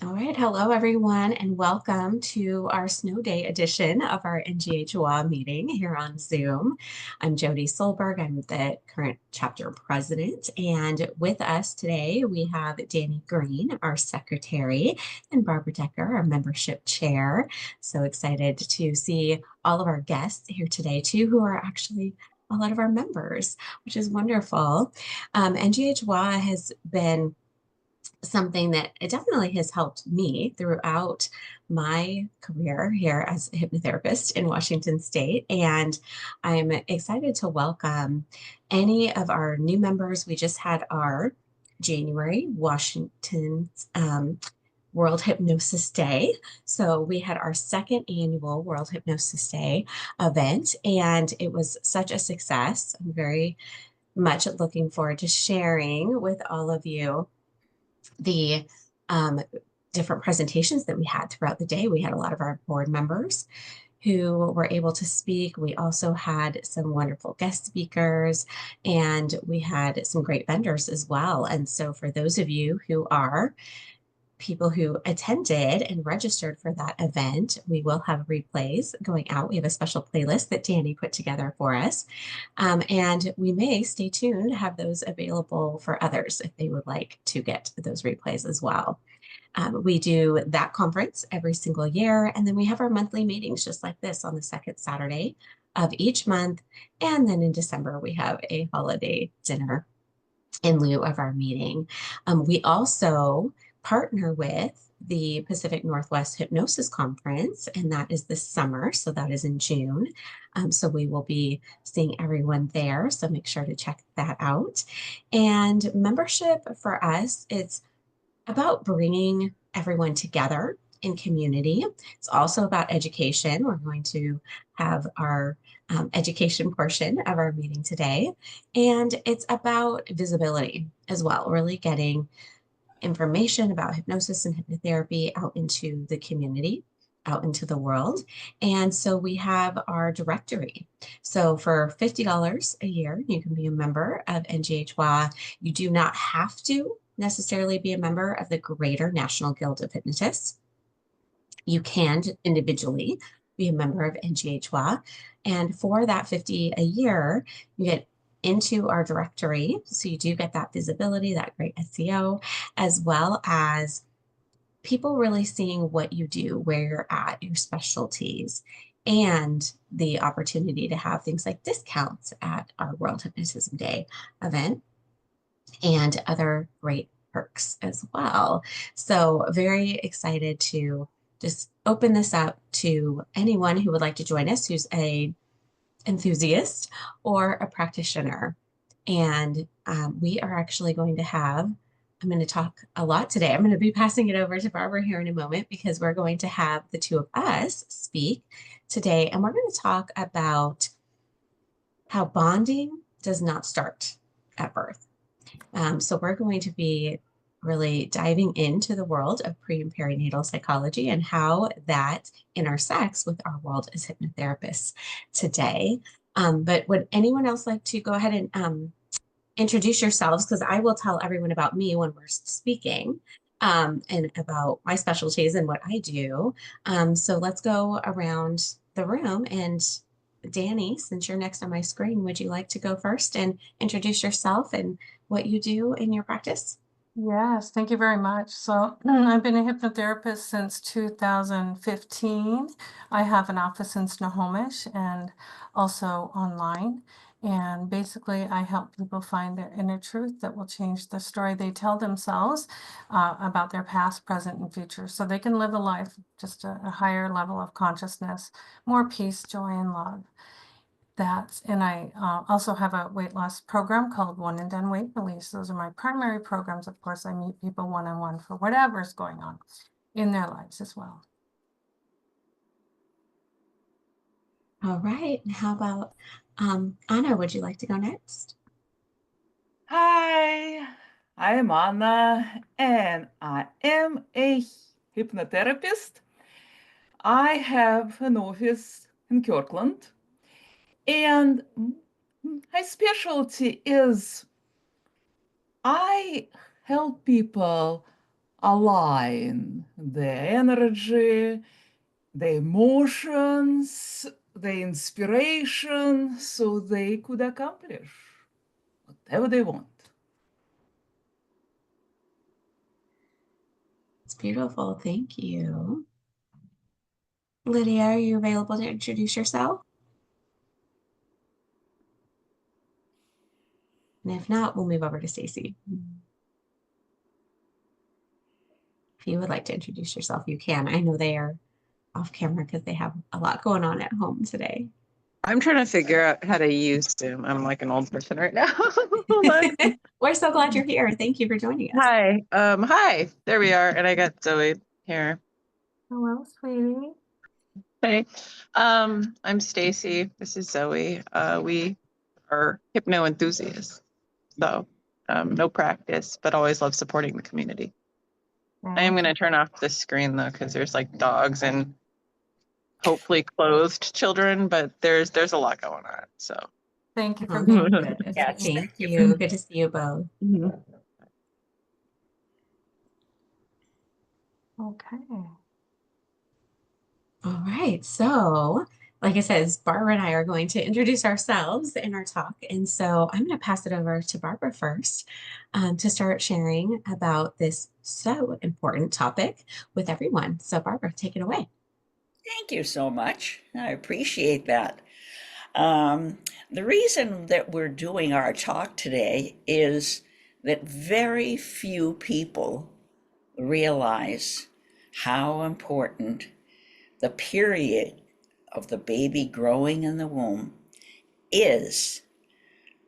All right. Hello, everyone, and welcome to our snow day edition of our NGHOA meeting here on Zoom. I'm Jodie Solberg. I'm the current chapter president. And with us today, we have Danny Green, our secretary, and Barbara Decker, our membership chair. So excited to see all of our guests here today, too, who are actually a lot of our members, which is wonderful. NGHOA has been something that it definitely has helped me throughout my career here as a hypnotherapist in Washington State. And I'm excited to welcome any of our new members. We just had our January Washington's World Hypnosis Day. So we had our second annual World Hypnosis Day event, and it was such a success. I'm very much looking forward to sharing with all of you the um, different presentations that we had throughout the day. We had a lot of our board members who were able to speak. We also had some wonderful guest speakers, and we had some great vendors as well. And so for those of you who are people who attended and registered for that event, we will have replays going out. We have a special playlist that Danny put together for us. And we may stay tuned to have those available for others if they would like to get those replays as well. We do that conference every single year, and then we have our monthly meetings just like this on the second Saturday of each month. And then in December, we have a holiday dinner in lieu of our meeting. We also partner with the Pacific Northwest Hypnosis Conference, and that is this summer. So that is in June. So we will be seeing everyone there. So make sure to check that out. And membership for us, it's about bringing everyone together in community. It's also about education. We're going to have our education portion of our meeting today. And it's about visibility as well, really getting information about hypnosis and hypnotherapy out into the community, out into the world. And so we have our directory. So for $50 a year, you can be a member of NGHY. You do not have to necessarily be a member of the Greater National Guild of Hypnotists. You can individually be a member of NGHY. And for that 50 a year, you get into our directory. So you do get that visibility, that great SEO, as well as people really seeing what you do, where you're at, your specialties, and the opportunity to have things like discounts at our World Hypnotism Day event and other great perks as well. So very excited to just open this up to anyone who would like to join us who's a enthusiast or a practitioner. And we are actually going to have, I'm going to talk a lot today. I'm going to be passing it over to Barbara here in a moment because we're going to have the two of us speak today. And we're going to talk about how bonding does not start at birth. So we're going to be really diving into the world of pre and perinatal psychology and how that intersects with our world as hypnotherapists today. But would anyone else like to go ahead and introduce yourselves? Because I will tell everyone about me when we're speaking and about my specialties and what I do. So let's go around the room. And Danny, since you're next on my screen, would you like to go first and introduce yourself and what you do in your practice? Yes, thank you very much. So I've been a hypnotherapist since 2015. I have an office in Snohomish and also online. And basically, I help people find their inner truth that will change the story they tell themselves about their past, present, and future. So they can live a life just a higher level of consciousness, more peace, joy, and love. And I also have a weight loss program called One and Done Weight Release. Those are my primary programs. Of course, I meet people one-on-one for whatever's going on in their lives as well. All right. And how about Anna? Would you like to go next? Hi, I'm Anna, and I am a hypnotherapist. I have an office in Kirkland, and my specialty is I help people align the energy, the emotions, the inspiration, so they could accomplish whatever they want. It's beautiful. Thank you. Lydia, are you available to introduce yourself? And if not, we'll move over to Stacy. If you would like to introduce yourself, you can. I know they are off camera because they have a lot going on at home today. I'm trying to figure out how to use Zoom. I'm like an old person right now. We're so glad you're here. Thank you for joining us. Hi. Hi. There we are. And I got Zoe here. Hello, sweetie. Hey. I'm Stacy. This is Zoe. We are hypno enthusiasts. So no practice, but always love supporting the community. I am going to turn off the screen though, because there's like dogs and hopefully clothed children, but there's a lot going on. So Thank you for being Good. Yes. Thank you. Good to see you both. Okay. All right. So, like I said, Barbara and I are going to introduce ourselves in our talk. And so I'm going to pass it over to Barbara first to start sharing about this so important topic with everyone. So, Barbara, take it away. Thank you so much. I appreciate that. The reason that we're doing our talk today is that very few people realize how important the period of the baby growing in the womb is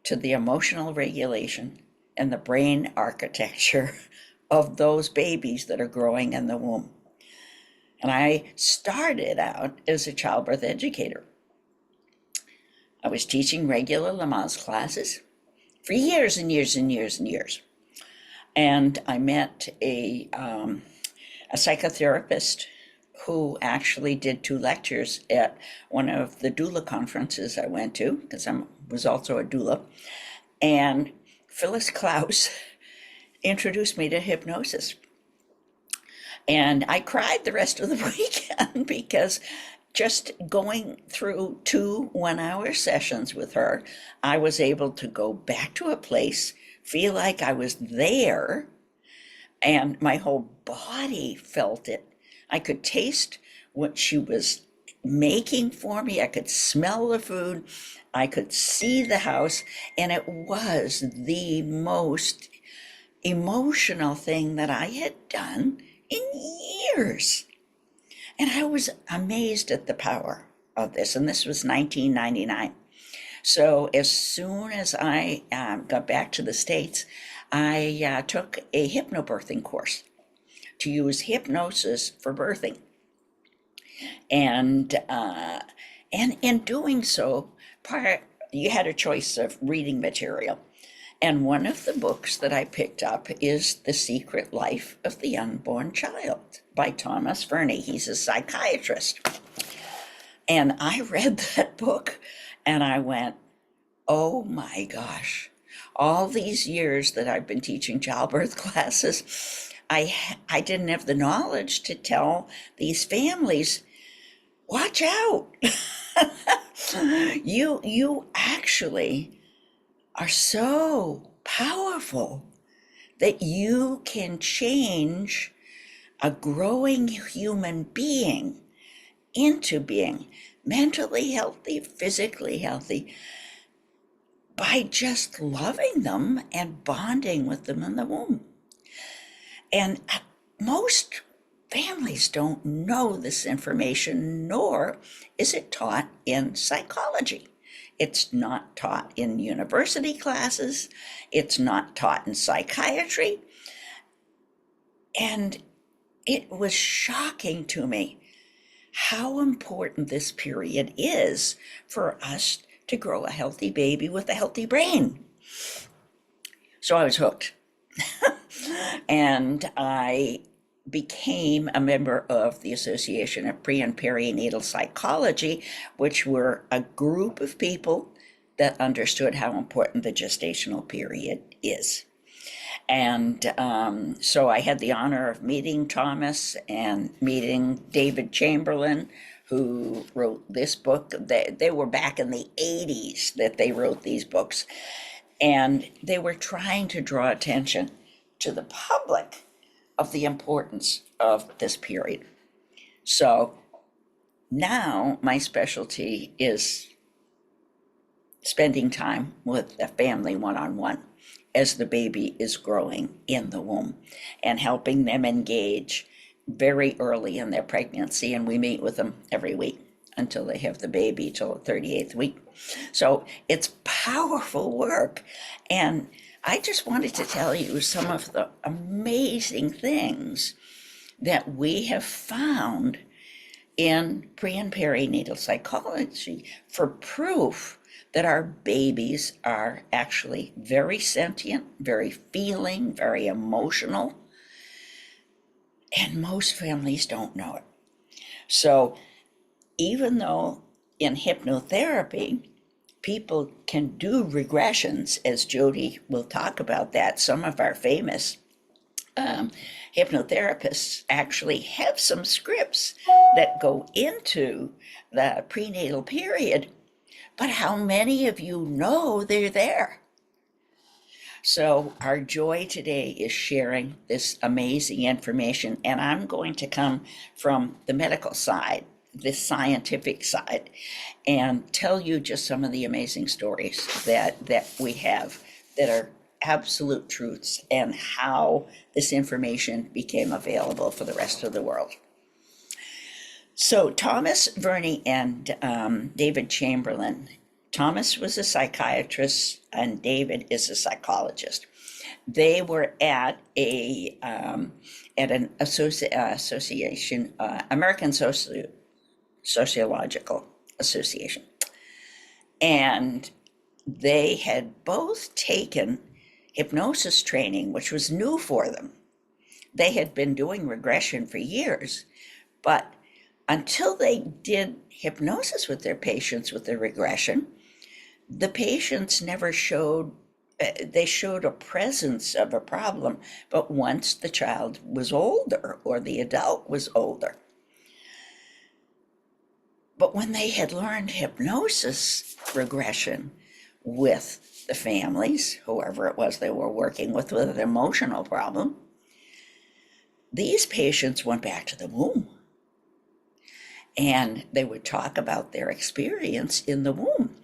to the emotional regulation and the brain architecture of those babies that are growing in the womb. And I started out as a childbirth educator. I was teaching regular Lamaze classes for years and years and years and years. And I met a psychotherapist who actually did 2 lectures at one of the doula conferences I went to, because I was also a doula. And Phyllis Klaus introduced me to hypnosis. And I cried the rest of the weekend because just going through 2 one-hour sessions with her, I was able to go back to a place, feel like I was there, and my whole body felt it. I could taste what she was making for me. I could smell the food. I could see the house. And it was the most emotional thing that I had done in years. And I was amazed at the power of this. And this was 1999. So as soon as I got back to the States, I took a hypnobirthing course to use hypnosis for birthing. And in doing so, you had a choice of reading material. And one of the books that I picked up is The Secret Life of the Unborn Child by Thomas Verny. He's a psychiatrist. And I read that book and I went, oh my gosh, all these years that I've been teaching childbirth classes, I didn't have the knowledge to tell these families, watch out. You actually are so powerful that you can change a growing human being into being mentally healthy, physically healthy, by just loving them and bonding with them in the womb. And most families don't know this information, nor is it taught in psychology. It's not taught in university classes. It's not taught in psychiatry. And it was shocking to me how important this period is for us to grow a healthy baby with a healthy brain. So I was hooked. And I became a member of the Association of Pre and Perinatal Psychology, which were a group of people that understood how important the gestational period is. And so I had the honor of meeting Thomas and meeting David Chamberlain, who wrote this book. They were back in the 80s that they wrote these books. And they were trying to draw attention to the public of the importance of this period. So now my specialty is spending time with the family one-on-one as the baby is growing in the womb and helping them engage very early in their pregnancy. And we meet with them every week until they have the baby, till the 38th week. So it's powerful work. And I just wanted to tell you some of the amazing things that we have found in pre and perinatal psychology for proof that our babies are actually very sentient, very feeling, very emotional, and most families don't know it. So even though in hypnotherapy, people can do regressions, as Jodie will talk about that, some of our famous hypnotherapists actually have some scripts that go into the prenatal period, but how many of you know they're there? So our joy today is sharing this amazing information, and I'm going to come from the medical side, the scientific side, and tell you just some of the amazing stories that we have that are absolute truths and how this information became available for the rest of the world. So Thomas, Verny, and David Chamberlain. Thomas was a psychiatrist and David is a psychologist. They were at an association, American Sociological Association, and they had both taken hypnosis training, which was new for them. They had been doing regression for years, but until they did hypnosis with their patients with the regression, the patients never showed, they showed a presence of a problem, but once the child was older or the adult was older. But when they had learned hypnosis regression with the families, whoever it was they were working with an emotional problem, these patients went back to the womb. And they would talk about their experience in the womb.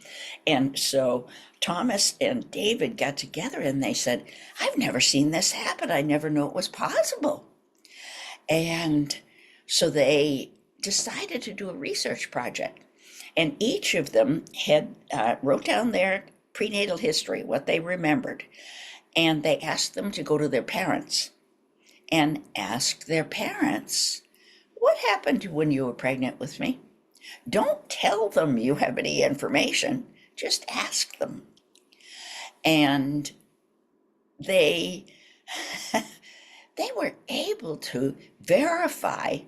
And so Thomas and David got together and they said, I've never seen this happen. I never knew it was possible. And so they decided to do a research project. And each of them had wrote down their prenatal history, what they remembered. And they asked them to go to their parents and ask their parents, what happened when you were pregnant with me? Don't tell them you have any information, just ask them. And they were able to verify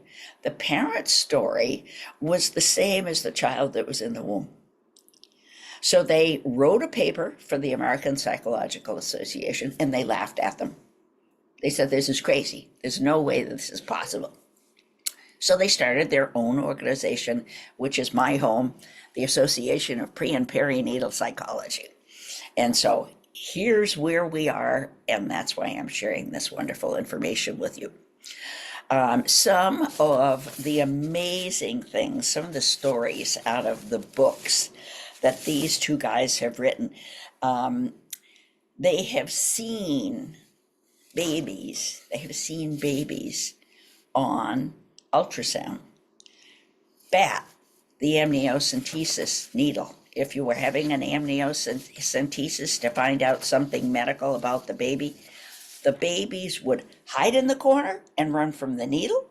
the parent's story was the same as the child that was in the womb. So they wrote a paper for the American Psychological Association and they laughed at them. They said, this is crazy. There's no way that this is possible. So they started their own organization, which is my home, the Association of Pre and Perinatal Psychology. And so here's where we are, and that's why I'm sharing this wonderful information with you. Some of the amazing things, some of the stories out of the books that these two guys have written, they have seen babies. They have seen babies on ultrasound. BAT, the amniocentesis needle. If you were having an amniocentesis to find out something medical about the babies would hide in the corner and run from the needle,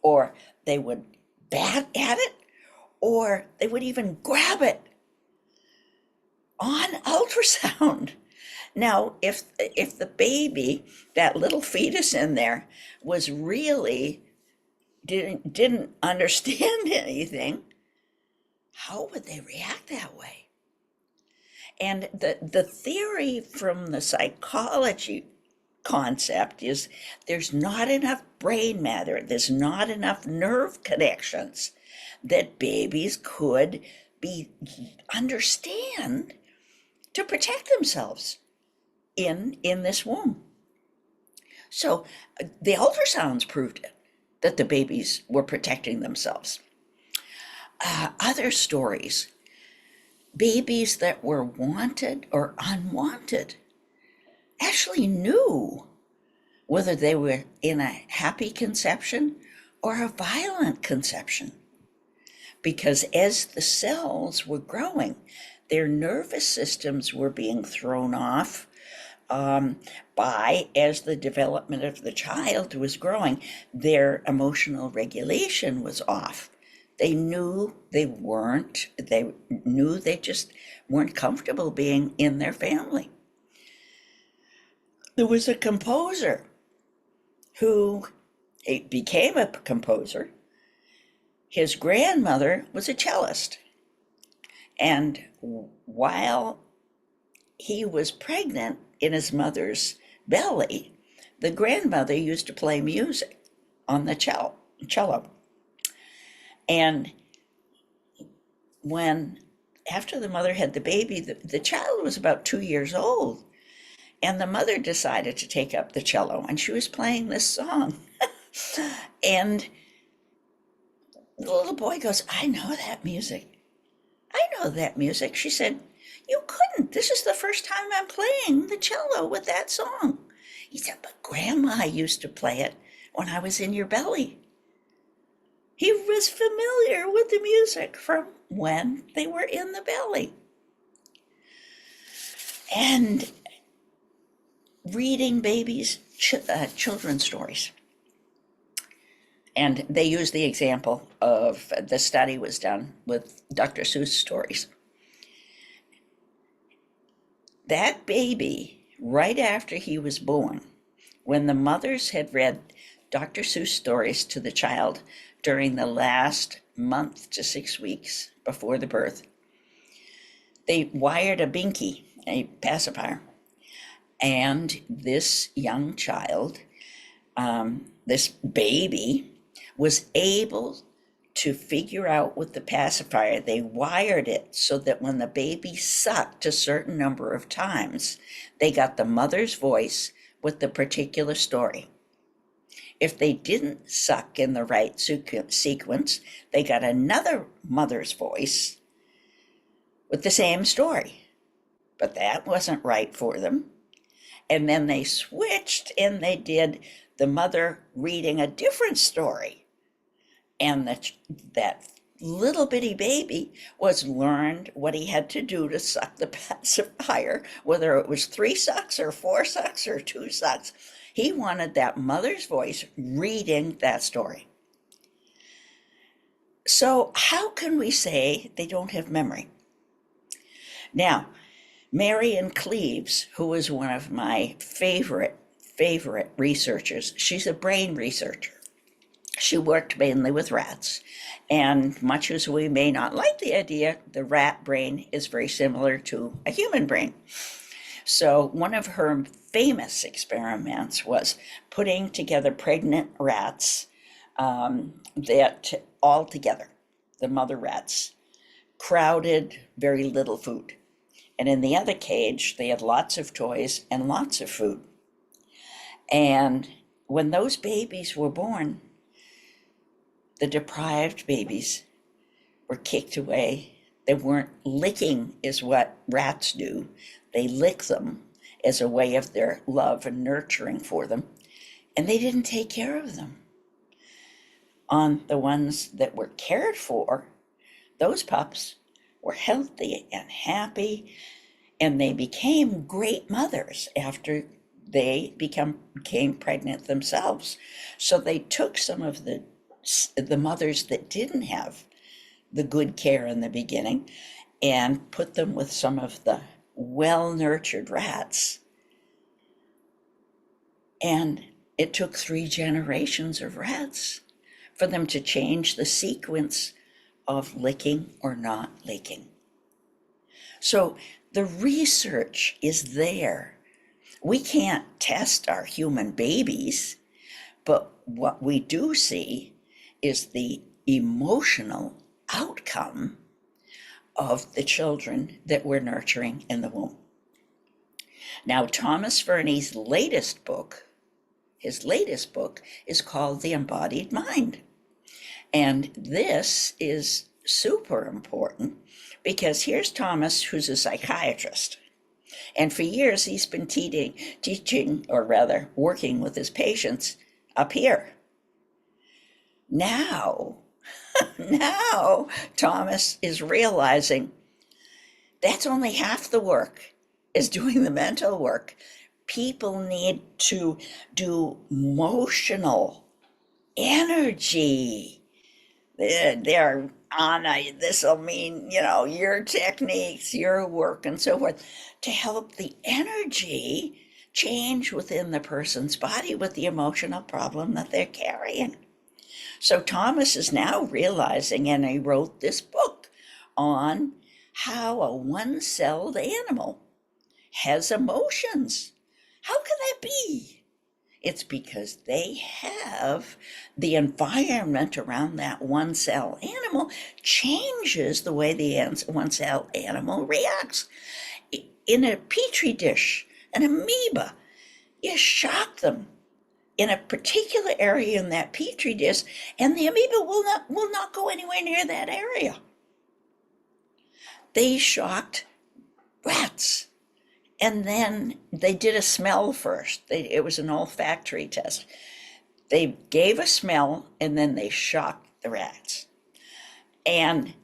or they would bat at it, or they would even grab it on ultrasound. Now, if the baby, that little fetus in there, was really didn't understand anything, how would they react that way? And the theory from the psychology concept is there's not enough brain matter, there's not enough nerve connections that babies could understand to protect themselves in this womb. So the ultrasounds proved it, that the babies were protecting themselves. Other stories, babies that were wanted or unwanted actually knew whether they were in a happy conception or a violent conception. Because as the cells were growing, their nervous systems were being thrown off as the development of the child was growing, their emotional regulation was off. They knew they just weren't comfortable being in their family. There was a composer who became a composer. His grandmother was a cellist. And while he was pregnant in his mother's belly, the grandmother used to play music on the cello. And after the mother had the baby, the child was about 2 years old, and the mother decided to take up the cello, and she was playing this song. And the little boy goes, I know that music. She said, you couldn't. This is the first time I'm playing the cello with that song. He said, but Grandma used to play it when I was in your belly. He was familiar with the music from when they were in the belly. And reading babies children's stories. And they used the example of the study was done with Dr. Seuss stories. That baby, right after he was born, when the mothers had read Dr. Seuss stories to the child during the last month to 6 weeks before the birth, they wired a binky, a pacifier, and this young child, this baby, was able to figure out with the pacifier. They wired it so that when the baby sucked a certain number of times, they got the mother's voice with the particular story. If they didn't suck in the right sequence, they got another mother's voice with the same story. But that wasn't right for them. And then they switched and they did the mother reading a different story. And that little bitty baby learned what he had to do to suck the pacifier, whether it was 3 sucks or 4 sucks or 2 sucks. He wanted that mother's voice reading that story. So how can we say they don't have memory? Now, Marion Cleaves, who is one of my favorite researchers, she's a brain researcher. She worked mainly with rats, and much as we may not like the idea, the rat brain is very similar to a human brain. So one of her famous experiments was putting together pregnant rats that all together, the mother rats, crowded very little food. And in the other cage, they had lots of toys and lots of food. And when those babies were born, the deprived babies were kicked away. They weren't licking is what rats do. They lick them as a way of their love and nurturing for them. And they didn't take care of them. On the ones that were cared for, those pups were healthy and happy, and they became great mothers after they became pregnant themselves. So they took some of the mothers that didn't have the good care in the beginning and put them with some of the well-nurtured rats. And it took 3 generations of rats for them to change the sequence of licking or not licking. So the research is there We can't test our human babies, but what we do see is the emotional outcome of the children that we're nurturing in the womb. Now, Thomas Verny's latest book, his latest book is called The Embodied Mind. And this is super important because here's Thomas, who's a psychiatrist. And for years, he's been teaching, or rather working with his patients up here. Now Thomas is realizing that's only half the work, is doing the mental work. People need to do emotional energy. They're on this will mean, your techniques, your work, and so forth, to help the energy change within the person's body with the emotional problem that they're carrying. So Thomas is now realizing, and he wrote this book on how a one-celled animal has emotions. How can that be? It's because they have the environment around that one-cell animal changes the way the one-cell animal reacts. In a petri dish, an amoeba, you shock them in a particular area in that petri dish, and the amoeba will not go anywhere near that area. They shocked rats, and then they did a smell first. It was an olfactory test. They gave a smell, and then they shocked the rats. And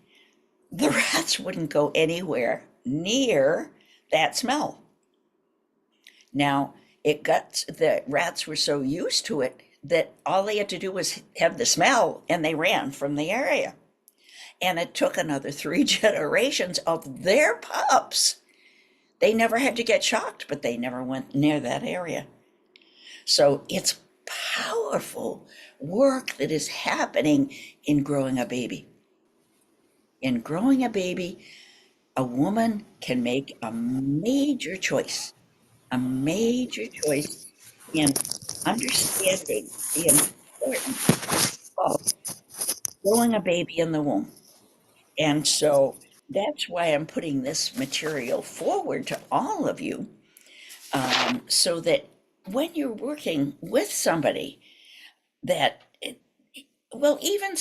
the rats wouldn't go anywhere near that smell. Now, the rats were so used to it that all they had to do was have the smell, and they ran from the area. And it took another 3 generations of their pups. They never had to get shocked, but they never went near that area. So it's powerful work that is happening in growing a baby. In growing a baby, a woman can make a major choice in understanding the importance of growing a baby in the womb. And so that's why I'm putting this material forward to all of you, so that when you're working with somebody that, even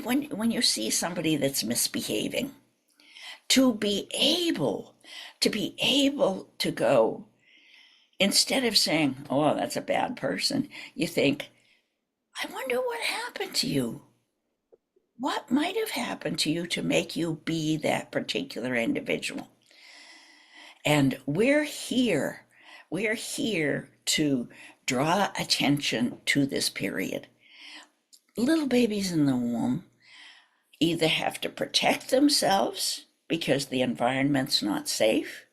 when you see somebody that's misbehaving, to be able to go, instead of saying, oh, that's a bad person, you think, I wonder what happened to you. What might have happened to you to make you be that particular individual? And we're here to draw attention to this period. Little babies in the womb either have to protect themselves because the environment's not safe,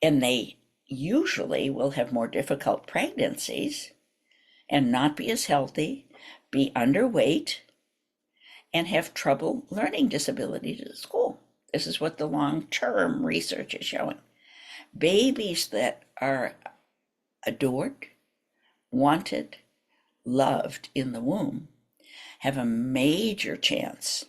and they usually will have more difficult pregnancies and not be as healthy, be underweight, and have trouble learning disabilities at school. This is what the long-term research is showing. Babies that are adored, wanted, loved in the womb have a major chance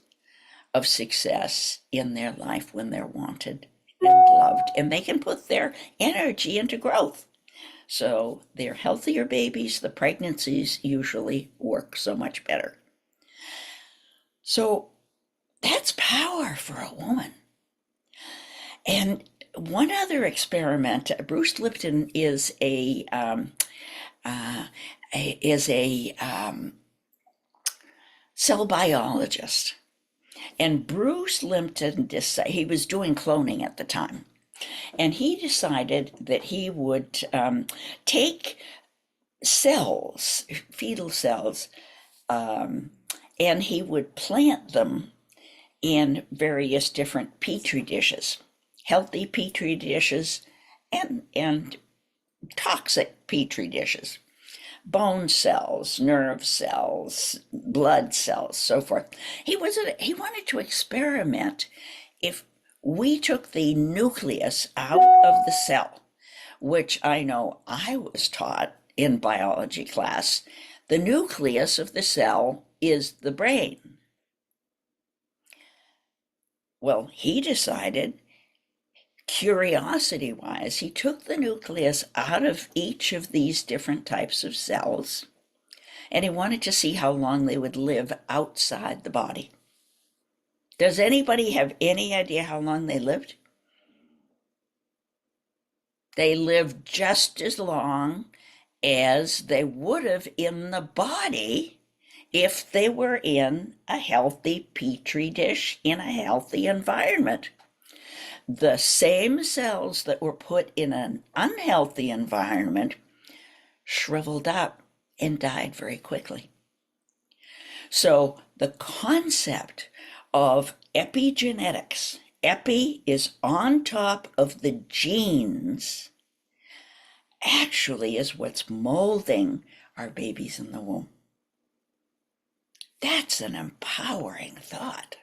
of success in their life when they're wanted and loved, and they can put their energy into growth. So they're healthier babies. The pregnancies usually work so much better. So that's power for a woman. And one other experiment, Bruce Lipton is a cell biologist. And Bruce Lipton, he was doing cloning at the time. And he decided that he would take cells, fetal cells, and he would plant them in various different petri dishes, healthy petri dishes and toxic petri dishes, bone cells, nerve cells, blood cells, so forth. He wanted to experiment if we took the nucleus out of the cell, which I know I was taught in biology class, the nucleus of the cell is the brain. Well, he decided, curiosity-wise, he took the nucleus out of each of these different types of cells, and he wanted to see how long they would live outside the body. Does anybody have any idea how long they lived? They lived just as long as they would have in the body if they were in a healthy petri dish in a healthy environment. The same cells that were put in an unhealthy environment shriveled up and died very quickly. So the concept of epigenetics, epi is on top of the genes, actually is what's molding our babies in the womb. That's an empowering thought.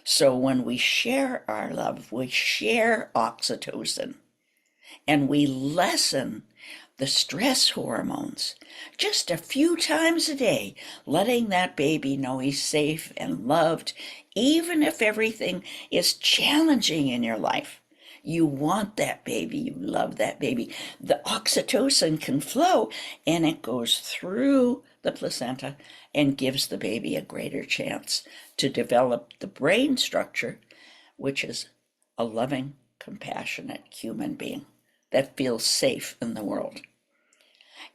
So when we share our love, we share oxytocin, and we lessen the stress hormones just a few times a day, letting that baby know he's safe and loved, even if everything is challenging in your life. You want that baby, you love that baby. The oxytocin can flow, and it goes through the placenta and gives the baby a greater chance to develop the brain structure, which is a loving, compassionate human being that feels safe in the world.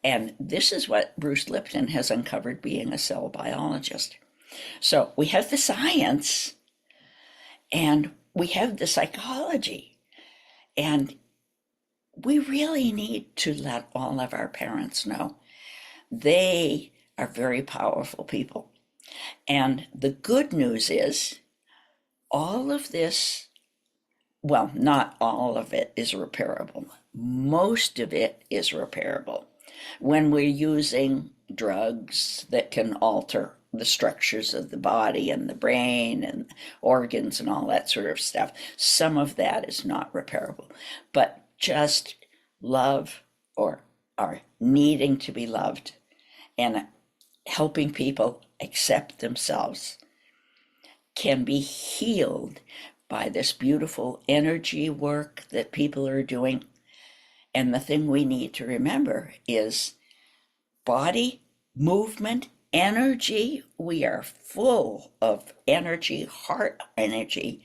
And this is what Bruce Lipton has uncovered being a cell biologist. So we have the science and we have the psychology, and we really need to let all of our parents know they are very powerful people. And the good news is all of this, well, not all of it is repairable. Most of it is repairable when we're using drugs that can alter the structures of the body and the brain and organs and all that sort of stuff. Some of that is not repairable, but just love or needing to be loved and helping people accept themselves can be healed by this beautiful energy work that people are doing. And the thing we need to remember is body, movement, energy. We are full of energy, heart energy.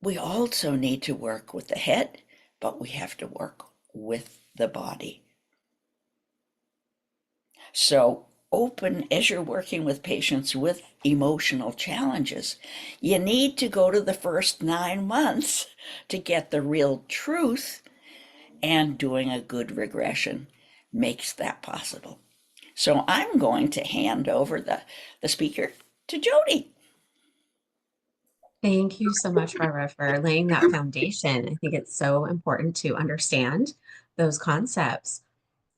We also need to work with the head, but we have to work with the body. So open as you're working with patients with emotional challenges. You need to go to the first 9 months to get the real truth, and doing a good regression makes that possible. So I'm going to hand over the speaker to Jodie. Thank you so much, Barbara, for laying that foundation. I think it's so important to understand those concepts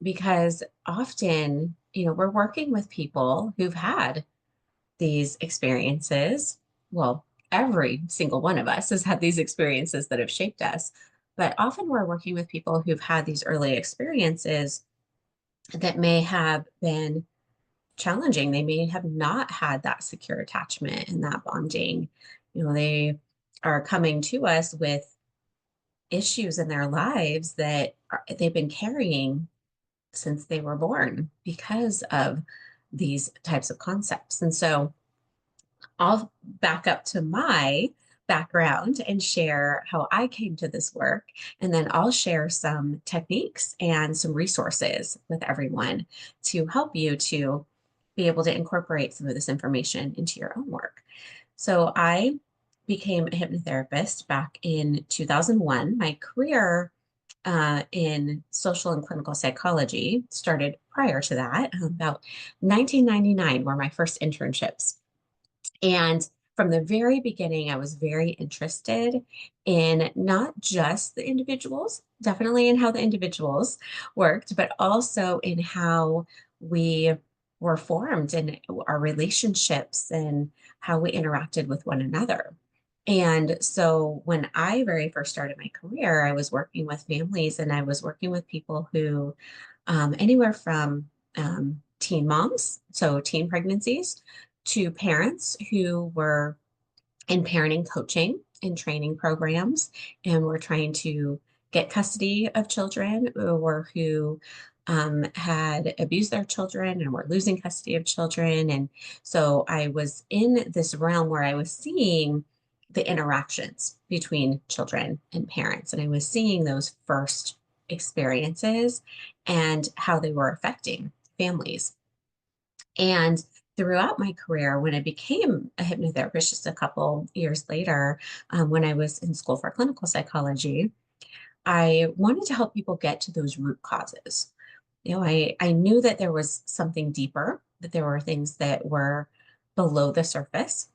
because often, we're working with people who've had these experiences. Well, every single one of us has had these experiences that have shaped us, but often we're working with people who've had these early experiences that may have been challenging. They may have not had that secure attachment and that bonding. They are coming to us with issues in their lives that they've been carrying since they were born because of these types of concepts. And so I'll back up to my background and share how I came to this work. And then I'll share some techniques and some resources with everyone to help you to be able to incorporate some of this information into your own work. So I became a hypnotherapist back in 2001. My career in social and clinical psychology started prior to that. About 1999 were my first internships. And from the very beginning, I was very interested in not just the individuals, definitely in how the individuals worked, but also in how we were formed and our relationships and how we interacted with one another. And so when I very first started my career, I was working with families, and I was working with people who, anywhere from teen moms, so teen pregnancies, to parents who were in parenting coaching and training programs, and were trying to get custody of children, or who had abused their children and were losing custody of children. And so I was in this realm where I was seeing the interactions between children and parents, and I was seeing those first experiences and how they were affecting families. And throughout my career, when I became a hypnotherapist just a couple years later, when I was in school for clinical psychology, I wanted to help people get to those root causes. I knew that there was something deeper, that there were things that were below the surface,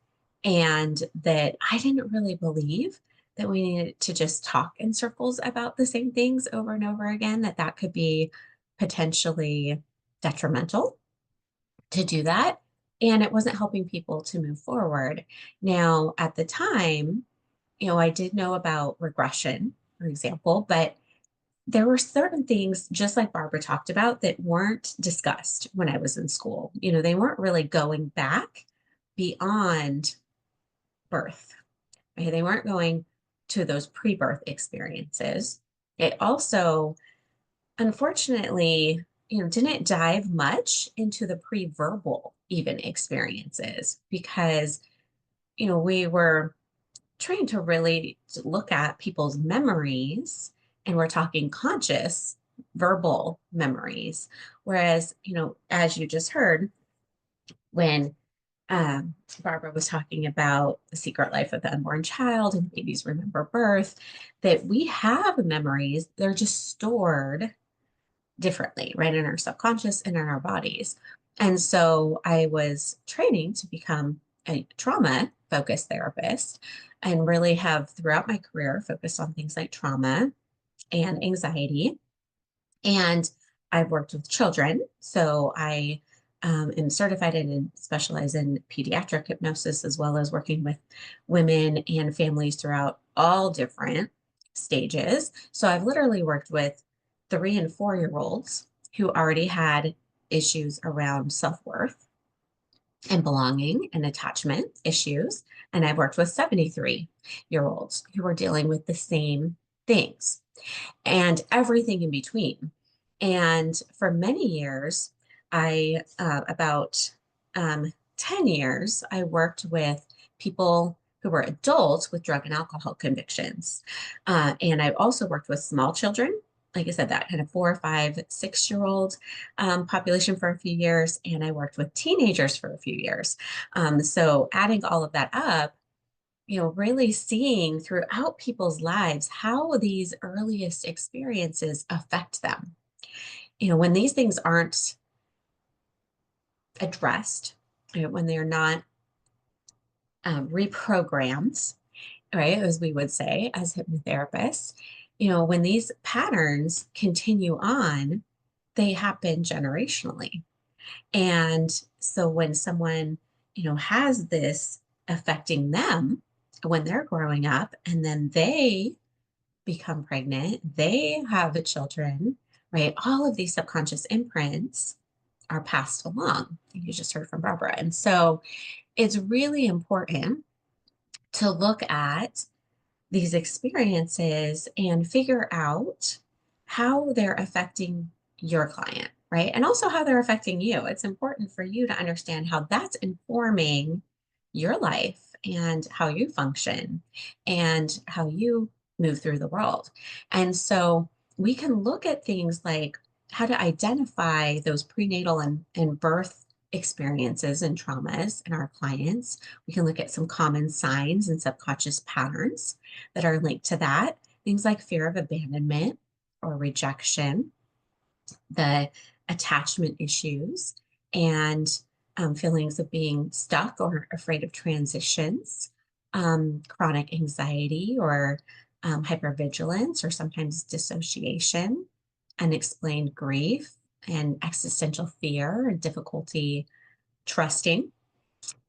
and that I didn't really believe that we needed to just talk in circles about the same things over and over again, that could be potentially detrimental to do that. And it wasn't helping people to move forward. Now, at the time, I did know about regression, for example, but there were certain things, just like Barbara talked about, that weren't discussed when I was in school. They weren't really going back beyond birth. Okay? They weren't going to those pre-birth experiences. It also, unfortunately, didn't dive much into the pre-verbal even experiences, because, we were trying to really look at people's memories, and we're talking conscious verbal memories. Whereas, as you just heard, when Barbara was talking about the secret life of the unborn child and babies remember birth, that we have memories, they're just stored differently, right, in our subconscious and in our bodies. And so I was training to become a trauma focused therapist, and really have throughout my career focused on things like trauma and anxiety. And I've worked with children. So I am certified and specialize in pediatric hypnosis, as well as working with women and families throughout all different stages. So I've literally worked with 3 and 4-year-olds who already had issues around self-worth and belonging and attachment issues. And I've worked with 73-year-olds who were dealing with the same things and everything in between. And for many years, about 10 years, I worked with people who were adults with drug and alcohol convictions. And I've also worked with small children, like I said, that kind of 4, 5, 6-year-old population for a few years. And I worked with teenagers for a few years. So adding all of that up, really seeing throughout people's lives how these earliest experiences affect them. When these things aren't addressed, when they're not reprogrammed, right, as we would say as hypnotherapists, when these patterns continue on, they happen generationally. And so when someone, has this affecting them when they're growing up, and then they become pregnant, they have children, right? All of these subconscious imprints are passed along. You just heard from Barbara. And so it's really important to look at these experiences and figure out how they're affecting your client, right? And also how they're affecting you. It's important for you to understand how that's informing your life and how you function and how you move through the world. And so we can look at things like how to identify those prenatal and birth experiences and traumas in our clients. We can look at some common signs and subconscious patterns that are linked to that. Things like fear of abandonment or rejection, the attachment issues, and feelings of being stuck or afraid of transitions, chronic anxiety or hypervigilance, or sometimes dissociation, unexplained grief, and existential fear and difficulty trusting,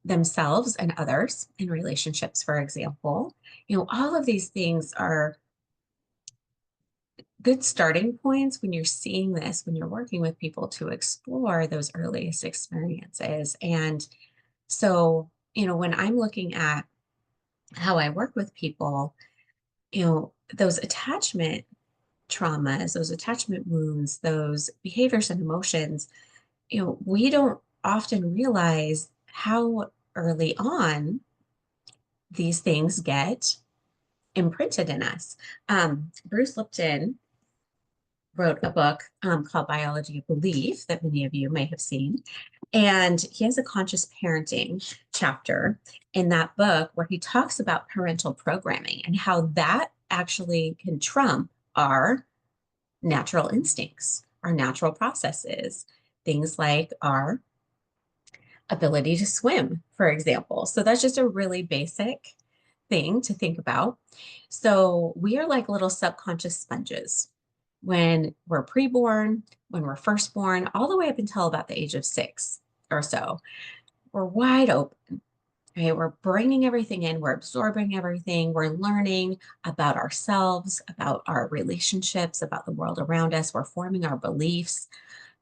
themselves and others in relationships, for example. All of these things are good starting points when you're seeing this, when you're working with people to explore those earliest experiences. And so, when I'm looking at how I work with people, those attachment traumas, those attachment wounds, those behaviors and emotions, we don't often realize how early on these things get imprinted in us. Bruce Lipton wrote a book called Biology of Belief that many of you may have seen. And he has a conscious parenting chapter in that book where he talks about parental programming and how that actually can trump our natural instincts, our natural processes, things like our ability to swim, for example. So that's just a really basic thing to think about. So we are like little subconscious sponges when we're preborn, when we're first born, all the way up until about the age of 6 or so. We're wide open. Right? We're bringing everything in, we're absorbing everything, we're learning about ourselves, about our relationships, about the world around us, we're forming our beliefs,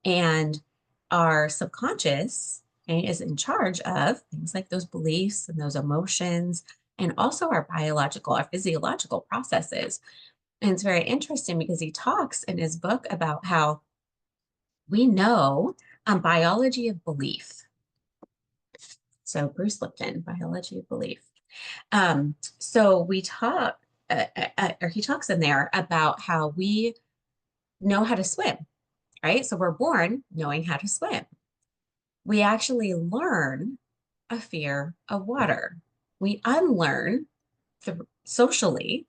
and our subconscious, okay, is in charge of things like those beliefs and those emotions, and also our biological, our physiological processes. And it's very interesting because he talks in his book about how we know biology of belief. So Bruce Lipton, Biology of Belief. So we talk, or he talks in there about how we know how to swim, right? So we're born knowing how to swim. We actually learn a fear of water. We unlearn socially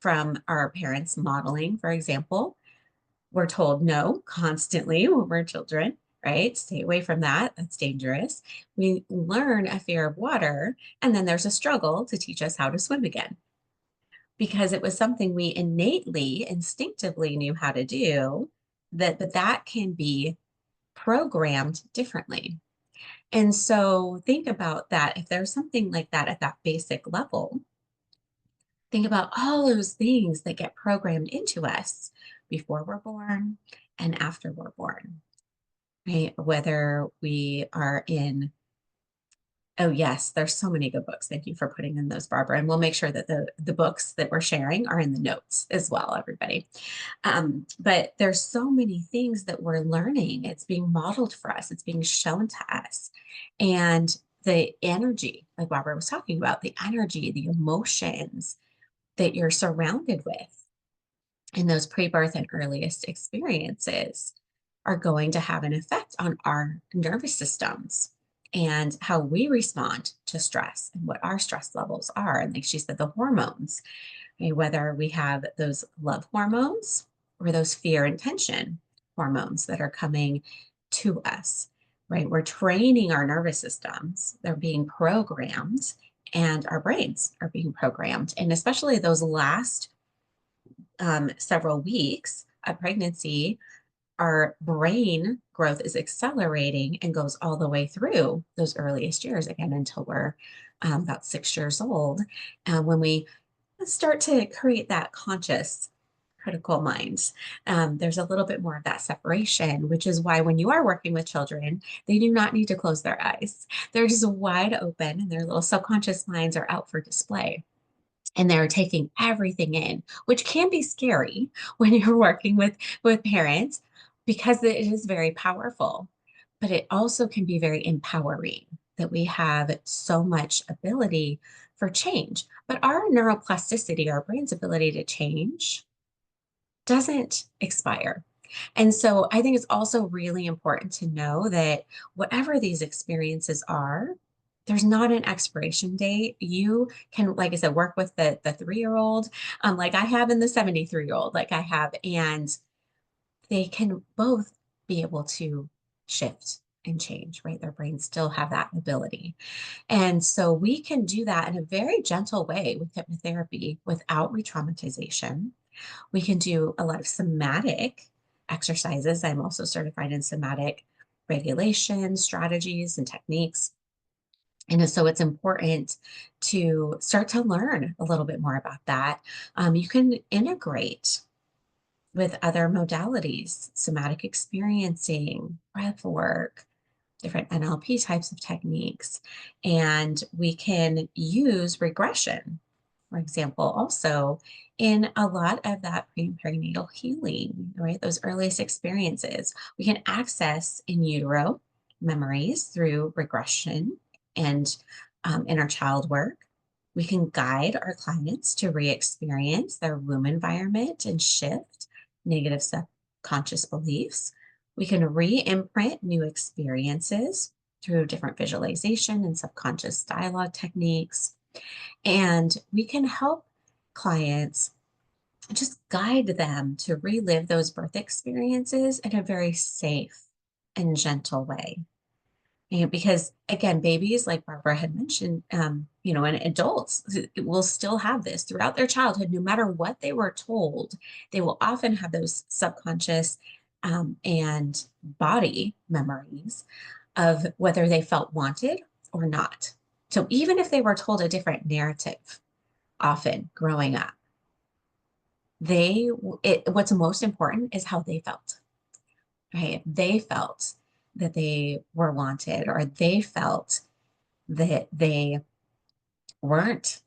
from our parents' modeling, for example. We're told no constantly when we're children, right? Stay away from that. That's dangerous. We learn a fear of water, and then there's a struggle to teach us how to swim again because it was something we innately, instinctively knew how to do, but that can be programmed differently. And so think about that. If there's something like that at that basic level, think about all those things that get programmed into us before we're born and after we're born, right? Whether we are in, oh yes, there's so many good books. Thank you for putting in those, Barbara. And we'll make sure that the books that we're sharing are in the notes as well, everybody. But there's so many things that we're learning. It's being modeled for us. It's being shown to us. And the energy, like Barbara was talking about, the energy, the emotions that you're surrounded with in those pre-birth and earliest experiences are going to have an effect on our nervous systems and how we respond to stress and what our stress levels are. And like she said, the hormones, okay, whether we have those love hormones or those fear and tension hormones that are coming to us, right? We're training our nervous systems. They're being programmed and our brains are being programmed. And especially those last several weeks of pregnancy, our brain growth is accelerating and goes all the way through those earliest years, again, until we're about 6 years old. When we start to create that conscious critical mind, there's a little bit more of that separation, which is why when you are working with children, they do not need to close their eyes. They're just wide open and their little subconscious minds are out for display. And they're taking everything in, which can be scary when you're working with parents because it is very powerful, but it also can be very empowering that we have so much ability for change. But our neuroplasticity, our brain's ability to change, doesn't expire. And so I think it's also really important to know that whatever these experiences are, there's not an expiration date. You can, like I said, work with the 3-year-old, like I have, and the 73-year-old, like I have, and they can both be able to shift and change, right? Their brains still have that ability. And so we can do that in a very gentle way with hypnotherapy without re-traumatization. We can do a lot of somatic exercises. I'm also certified in somatic regulation strategies and techniques. And so it's important to start to learn a little bit more about that. You can integrate with other modalities, somatic experiencing, breath work, different NLP types of techniques. And we can use regression, for example, also in a lot of that perinatal healing, right? Those earliest experiences. We can access in utero memories through regression and inner child work. We can guide our clients to re-experience their womb environment and shift negative subconscious beliefs. We can re-imprint new experiences through different visualization and subconscious dialogue techniques. And we can help clients, just guide them to relive those birth experiences in a very safe and gentle way. And because again, babies, like Barbara had mentioned, and adults will still have this throughout their childhood, no matter what they were told. They will often have those subconscious and body memories of whether they felt wanted or not. So even if they were told a different narrative, often growing up, what's most important is how they felt, right? They felt that they were wanted, or they felt that they weren't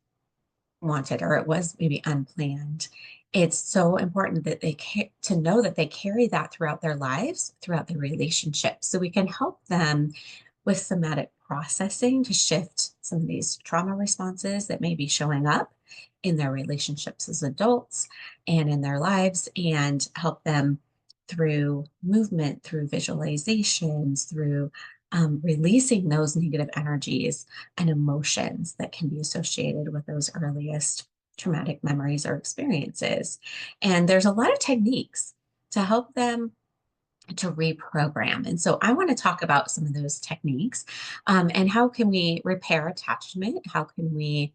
wanted, or it was maybe unplanned. It's so important that to know that they carry that throughout their lives, throughout their relationships, so we can help them with somatic processing to shift some of these trauma responses that may be showing up in their relationships as adults and in their lives, and help them through movement, through visualizations, through releasing those negative energies and emotions that can be associated with those earliest traumatic memories or experiences. And there's a lot of techniques to help them to reprogram. And so I want to talk about some of those techniques, and how can we repair attachment? How can we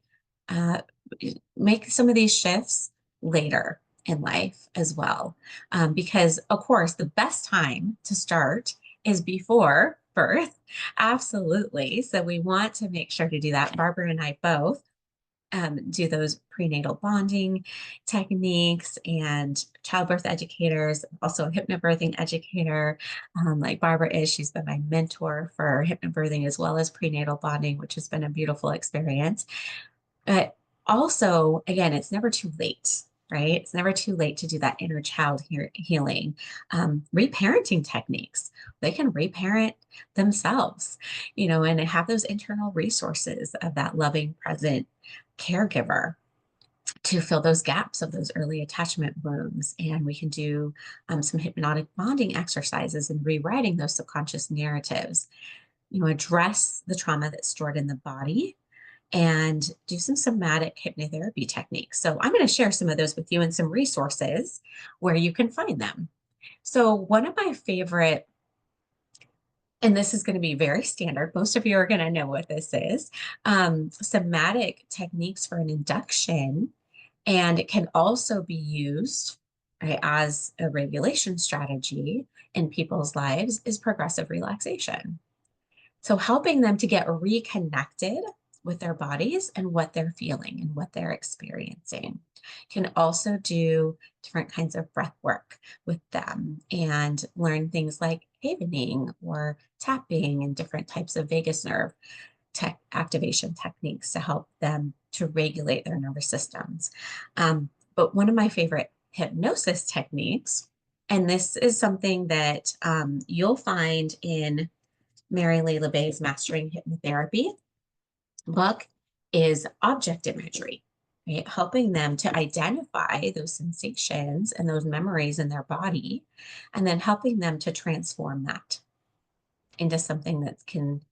make some of these shifts later in life as well? Because of course, the best time to start is before birth. Absolutely. So we want to make sure to do that. Barbara and I both do those prenatal bonding techniques, and childbirth educators, also a hypnobirthing educator, like Barbara is. She's been my mentor for hypnobirthing as well as prenatal bonding, which has been a beautiful experience. But also, again, it's never too late, right? It's never too late to do that inner child healing. Reparenting techniques, they can reparent themselves, and have those internal resources of that loving, present caregiver to fill those gaps of those early attachment wounds. And we can do some hypnotic bonding exercises and rewriting those subconscious narratives, address the trauma that's stored in the body, and do some somatic hypnotherapy techniques. So I'm going to share some of those with you and some resources where you can find them. So one of my favorite, and this is going to be very standard, most of you are going to know what this is, somatic techniques for an induction, and it can also be used, right, as a regulation strategy in people's lives, is progressive relaxation. So helping them to get reconnected with their bodies and what they're feeling and what they're experiencing. You can also do different kinds of breath work with them and learn things like havening or tapping and different types of vagus nerve activation techniques to help them to regulate their nervous systems. But one of my favorite hypnosis techniques, and this is something that you'll find in Mary Lee LaBay's Mastering Hypnotherapy book, is object imagery, right? Helping them to identify those sensations and those memories in their body, and then helping them to transform that into something that can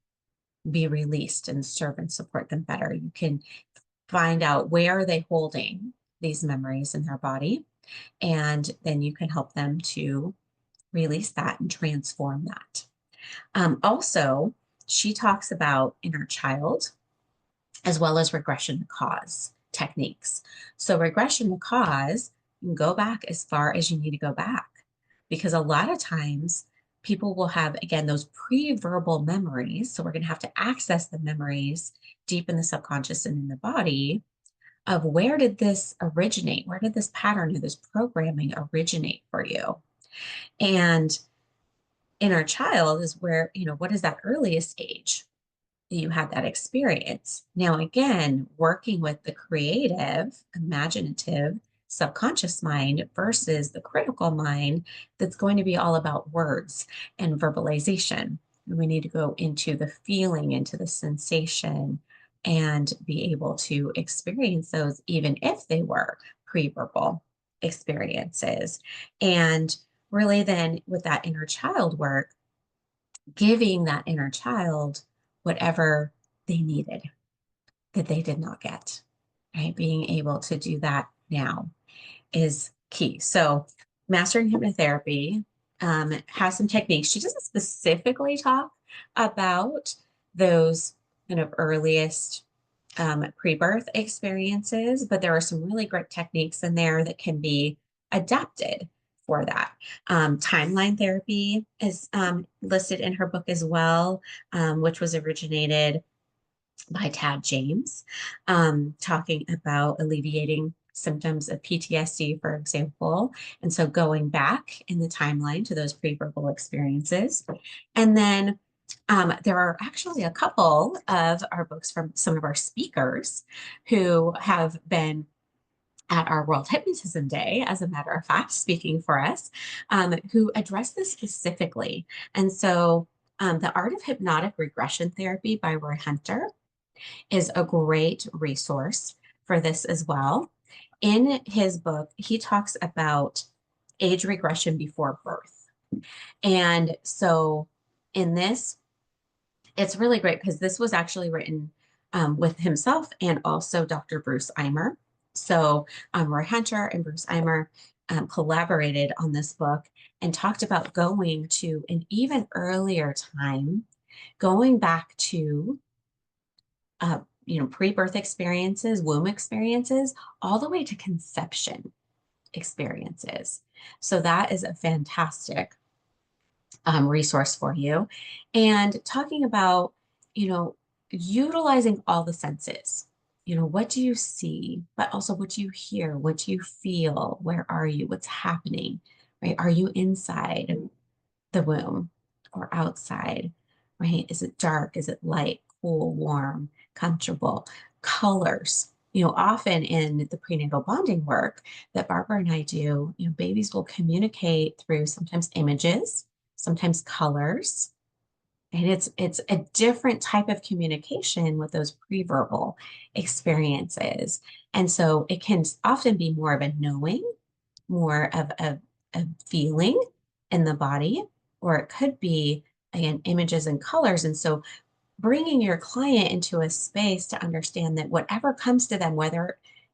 be released and serve and support them better. You can find out where are they holding these memories in their body, and then you can help them to release that and transform that. Also, she talks about inner child as well as regression to cause techniques. So regression to cause, you can go back as far as you need to go back, because a lot of times people will have, again, those pre-verbal memories. So we're going to have to access the memories deep in the subconscious and in the body of where did this originate? Where did this pattern or this programming originate for you? And inner child is where, what is that earliest age that you had that experience? Now, again, working with the creative, imaginative, subconscious mind versus the critical mind that's going to be all about words and verbalization. And we need to go into the feeling, into the sensation, and be able to experience those even if they were pre-verbal experiences. And really then with that inner child work, giving that inner child whatever they needed that they did not get, right? Being able to do that now is key. So mastering hypnotherapy has some techniques. She doesn't specifically talk about those kind of earliest pre-birth experiences, but there are some really great techniques in there that can be adapted for that. Timeline therapy is listed in her book as well, which was originated by Tad James, talking about alleviating symptoms of PTSD, for example. And so going back in the timeline to those pre-verbal experiences. And then there are actually a couple of our books from some of our speakers who have been at our World Hypnotism Day, as a matter of fact, speaking for us, who address this specifically. And so The Art of Hypnotic Regression Therapy by Roy Hunter is a great resource for this as well. In his book, he talks about age regression before birth. And so in this, it's really great because this was actually written with himself and also Dr. Bruce Eimer. So Roy Hunter and Bruce Eimer collaborated on this book and talked about going to an even earlier time, going back to pre-birth experiences, womb experiences, all the way to conception experiences. So that is a fantastic resource for you. And talking about, utilizing all the senses. What do you see, but also what do you hear? What do you feel? Where are you? What's happening, right? Are you inside the womb or outside, right? Is it dark? Is it light, cool, warm, comfortable? Colors. Often in the prenatal bonding work that Barbara and I do, babies will communicate through sometimes images, sometimes colors. And it's a different type of communication with those pre-verbal experiences. And so it can often be more of a knowing, more of a feeling in the body, or it could be, again, images and colors. And so bringing your client into a space to understand that whatever comes to them,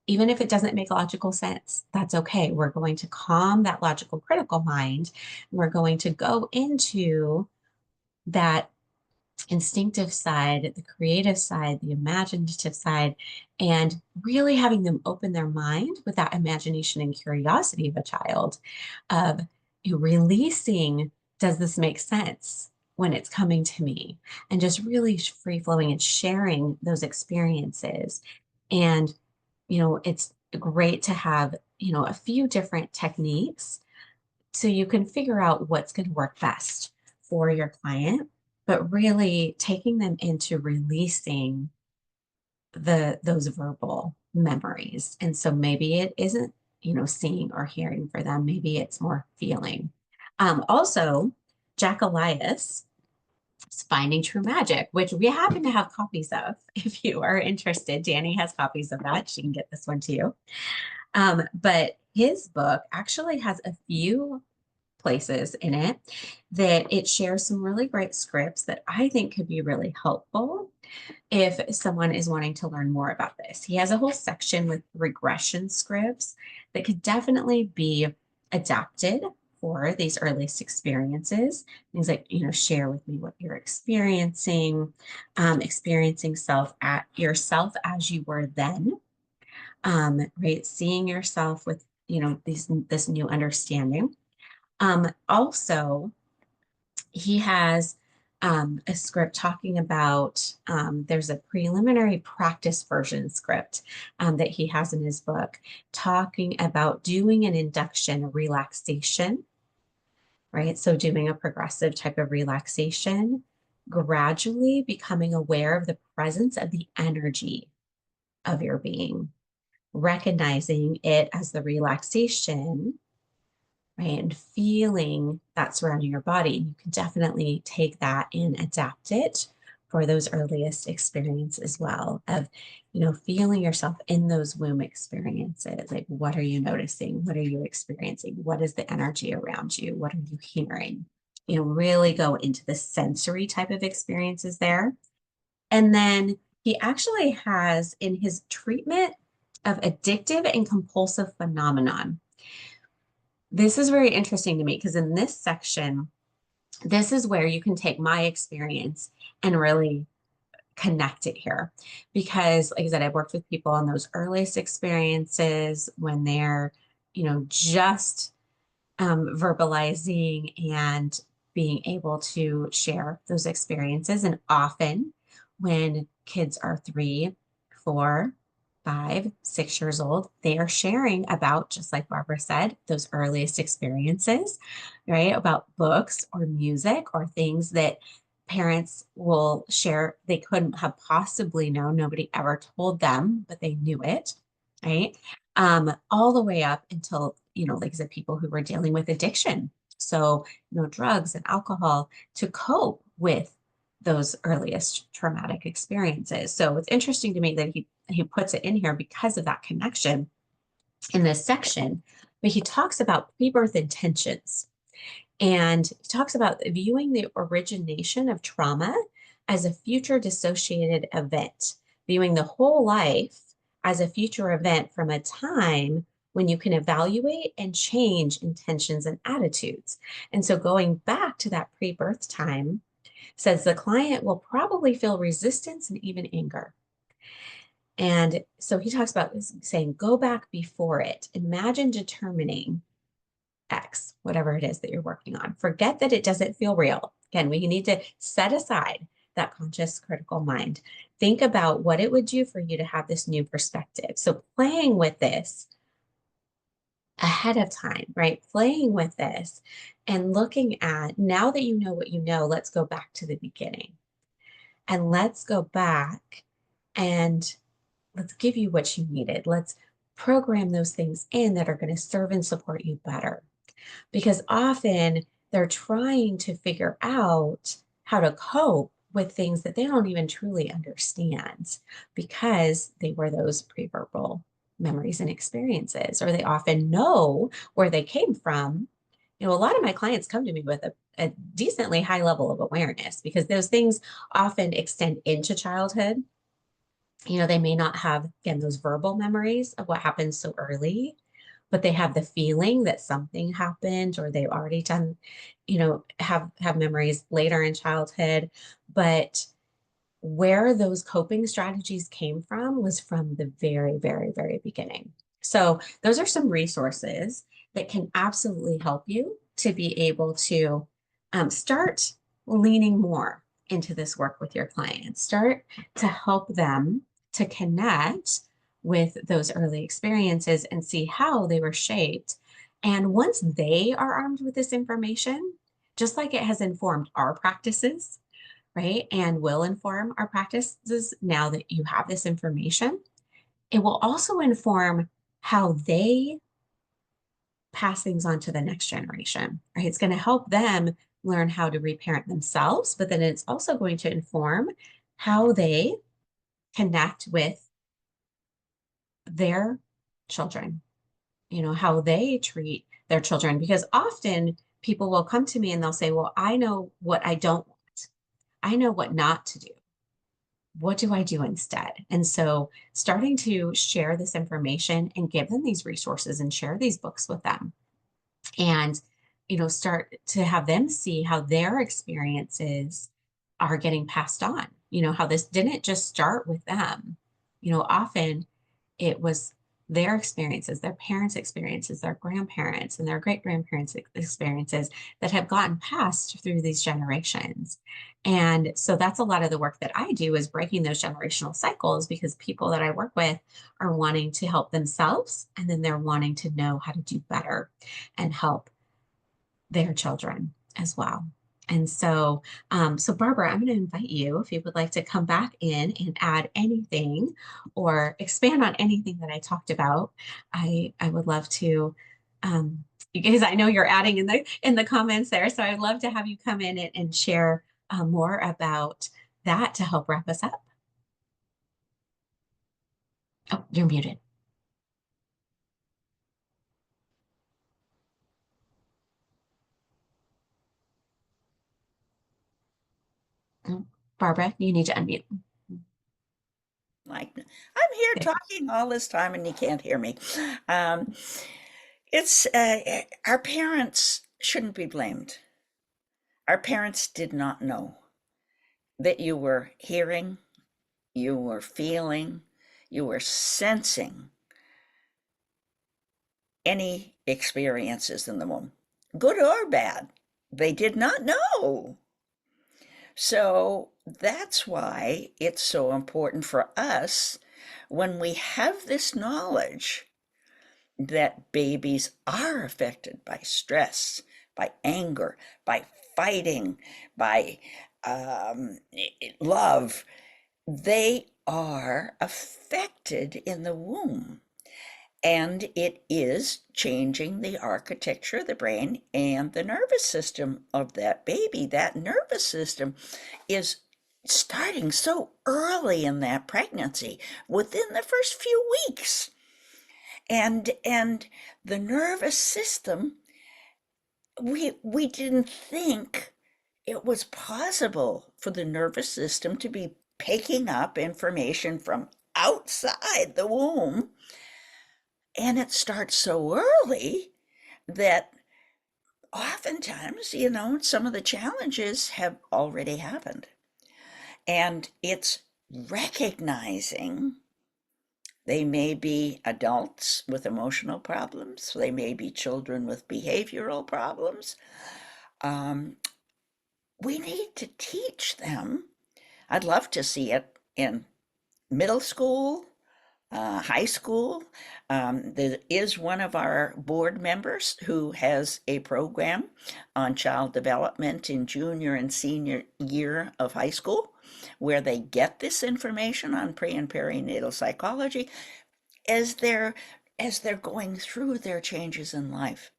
even if it doesn't make logical sense, that's okay. We're going to calm that logical critical mind. We're going to go into that instinctive side, the creative side, the imaginative side, and really having them open their mind with that imagination and curiosity of a child, of releasing, does this make sense when it's coming to me? And just really free flowing and sharing those experiences. And, it's great to have, a few different techniques so you can figure out what's going to work best for your client, but really taking them into releasing those verbal memories. And so maybe it isn't, seeing or hearing for them. Maybe it's more feeling. Also, Jack Elias' Finding True Magic, which we happen to have copies of. If you are interested, Danny has copies of that. She can get this one to you. But his book actually has a few places in it that it shares some really great scripts that I think could be really helpful if someone is wanting to learn more about this. He has a whole section with regression scripts that could definitely be adapted for these earliest experiences. Things like, share with me what you're experiencing, experiencing yourself as you were then, right? Seeing yourself with, this new understanding. Also, he has a script talking about, there's a preliminary practice version script that he has in his book, talking about doing an induction, a relaxation, right? So doing a progressive type of relaxation, gradually becoming aware of the presence of the energy of your being, recognizing it as the relaxation, right? And feeling that surrounding your body. You can definitely take that and adapt it for those earliest experiences as well of, feeling yourself in those womb experiences. Like, what are you noticing? What are you experiencing? What is the energy around you? What are you hearing? Really go into the sensory type of experiences there. And then he actually has in his treatment of addictive and compulsive phenomenon. This is very interesting to me because in this section, this is where you can take my experience and really connect it here. Because, like I said, I've worked with people on those earliest experiences when they're, just verbalizing and being able to share those experiences. And often when kids are 3, 4, 5, 6 years old, they are sharing about, just like Barbara said, those earliest experiences, right? About books or music or things that parents will share they couldn't have possibly known. Nobody ever told them, but they knew it, right? All the way up until, like I said, people who were dealing with addiction. So, drugs and alcohol to cope with those earliest traumatic experiences. So it's interesting to me that he puts it in here because of that connection in this section. But he talks about pre-birth intentions. And he talks about viewing the origination of trauma as a future dissociated event, viewing the whole life as a future event from a time when you can evaluate and change intentions and attitudes. And so going back to that pre-birth time, says the client will probably feel resistance and even anger. And so he talks about saying, go back before it. Imagine determining X, whatever it is that you're working on. Forget that it doesn't feel real. Again, we need to set aside that conscious critical mind. Think about what it would do for you to have this new perspective. So playing with this ahead of time, right? Playing with this and looking at, now that you know what you know, let's go back to the beginning. And let's go back and let's give you what you needed. Let's program those things in that are going to serve and support you better. Because often they're trying to figure out how to cope with things that they don't even truly understand because they were those pre-verbal memories and experiences, or they often know where they came from. A lot of my clients come to me with a decently high level of awareness because those things often extend into childhood. They may not have, again, those verbal memories of what happened so early, but they have the feeling that something happened, or they've already done, have memories later in childhood. But where those coping strategies came from was from the very, very, very beginning. So those are some resources that can absolutely help you to be able to start leaning more into this work with your clients. Start to help them to connect with those early experiences and see how they were shaped. And once they are armed with this information, just like it has informed our practices, right, and will inform our practices now that you have this information, it will also inform how they pass things on to the next generation, right? It's going to help them learn how to reparent themselves, but then it's also going to inform how they connect with their children, how they treat their children. Because often people will come to me and they'll say, well, I know what I don't want. I know what not to do. What do I do instead? And so starting to share this information and give them these resources and share these books with them and, start to have them see how their experiences are getting passed on, how this didn't just start with them. Often it was their experiences, their parents' experiences, their grandparents and their great-grandparents' experiences that have gotten passed through these generations. And so that's a lot of the work that I do, is breaking those generational cycles, because people that I work with are wanting to help themselves, and then they're wanting to know how to do better and help their children as well. And so, so Barbara, I'm going to invite you, if you would like to come back in and add anything or expand on anything that I talked about. I would love to, because I know you're adding in the comments there. So I'd love to have you come in and share more about that to help wrap us up. Oh, you're muted. Oh, Barbara, you need to unmute. Like, I'm here talking all this time and you can't hear me. It's our parents shouldn't be blamed. Our parents did not know that you were hearing, you were feeling, you were sensing any experiences in the womb, good or bad. They did not know. So that's why it's so important for us, when we have this knowledge that babies are affected by stress, by anger, by fighting, by love. They are affected in the womb. And it is changing the architecture of the brain and the nervous system of that baby. That nervous system is starting so early in that pregnancy, within the first few weeks. And the nervous system, we didn't think it was possible for the nervous system to be picking up information from outside the womb. And it starts so early that oftentimes, some of the challenges have already happened. And it's recognizing they may be adults with emotional problems, they may be children with behavioral problems. We need to teach them. I'd love to see it in middle school, high school. There is one of our board members who has a program on child development in junior and senior year of high school, where they get this information on pre and perinatal psychology as they're going through their changes in life.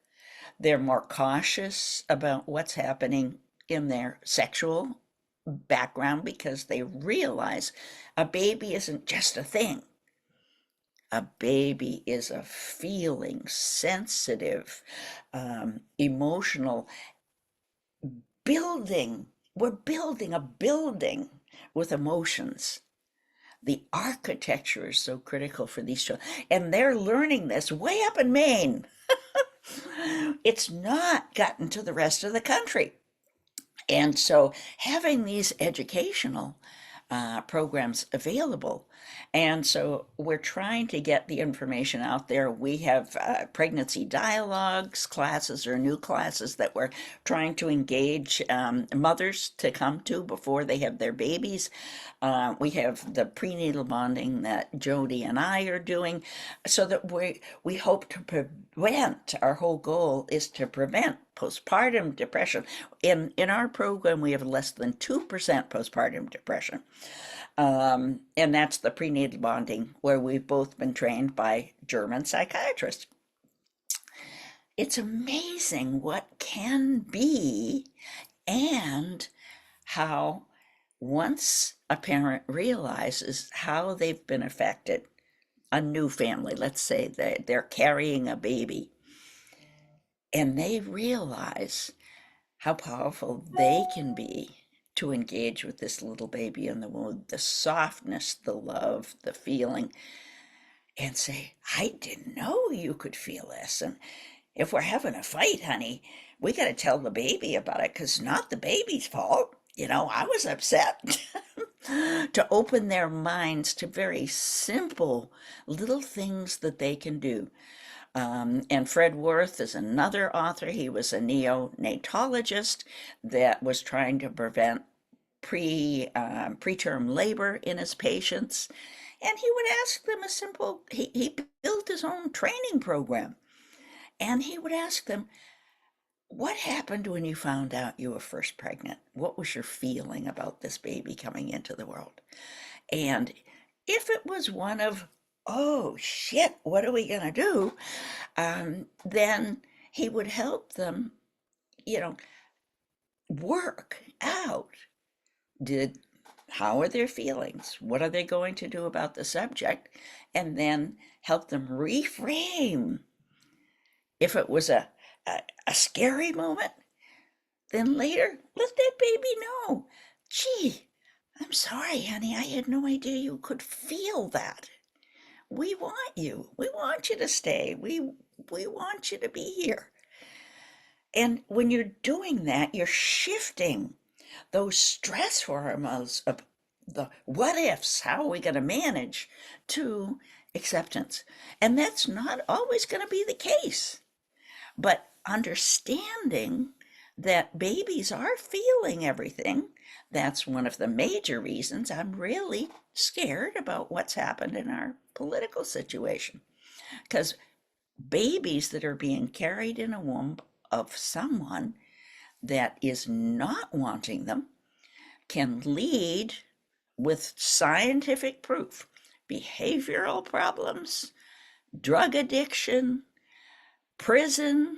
They're more cautious about what's happening in their sexual background, because they realize a baby isn't just a thing. A baby is a feeling, sensitive, emotional building. We're building a building with emotions. The architecture is so critical for these children. And they're learning this way up in Maine. It's not gotten to the rest of the country. And so having these educational programs available. And so we're trying to get the information out there. We have pregnancy dialogues classes, or new classes that we're trying to engage mothers to come to before they have their babies. We have the prenatal bonding that Jodie and I are doing, so that we hope to prevent. Our whole goal is to prevent postpartum depression. In our program, we have less than 2% postpartum depression. And that's the prenatal bonding, where we've both been trained by German psychiatrists. It's amazing what can be, and how, once a parent realizes how they've been affected, a new family, let's say they're carrying a baby, and they realize how powerful they can be to engage with this little baby in the womb, the softness, the love, the feeling, and say, I didn't know you could feel this. And if we're having a fight, honey, we got to tell the baby about it, because it's not the baby's fault. I was upset. to open their minds to very simple little things that they can do. And Fred Worth is another author. He was a neonatologist that was trying to prevent preterm labor in his patients. And he would ask them a simple, he built his own training program. And he would ask them, what happened when you found out you were first pregnant? What was your feeling about this baby coming into the world? And if it was one of, oh shit, what are we going to do? Then he would help them, work out. How are their feelings? What are they going to do about the subject? And then help them reframe. If it was a scary moment, then later let that baby know, gee, I'm sorry, honey, I had no idea you could feel that. We want you. We want you to stay. We want you to be here. And when you're doing that, you're shifting those stress hormones of the what ifs, how are we going to manage, to acceptance. And that's not always going to be the case. But understanding that babies are feeling everything, that's one of the major reasons I'm really scared about what's happened in our political situation. Because babies that are being carried in a womb of someone that is not wanting them can lead, with scientific proof, behavioral problems, drug addiction, prison,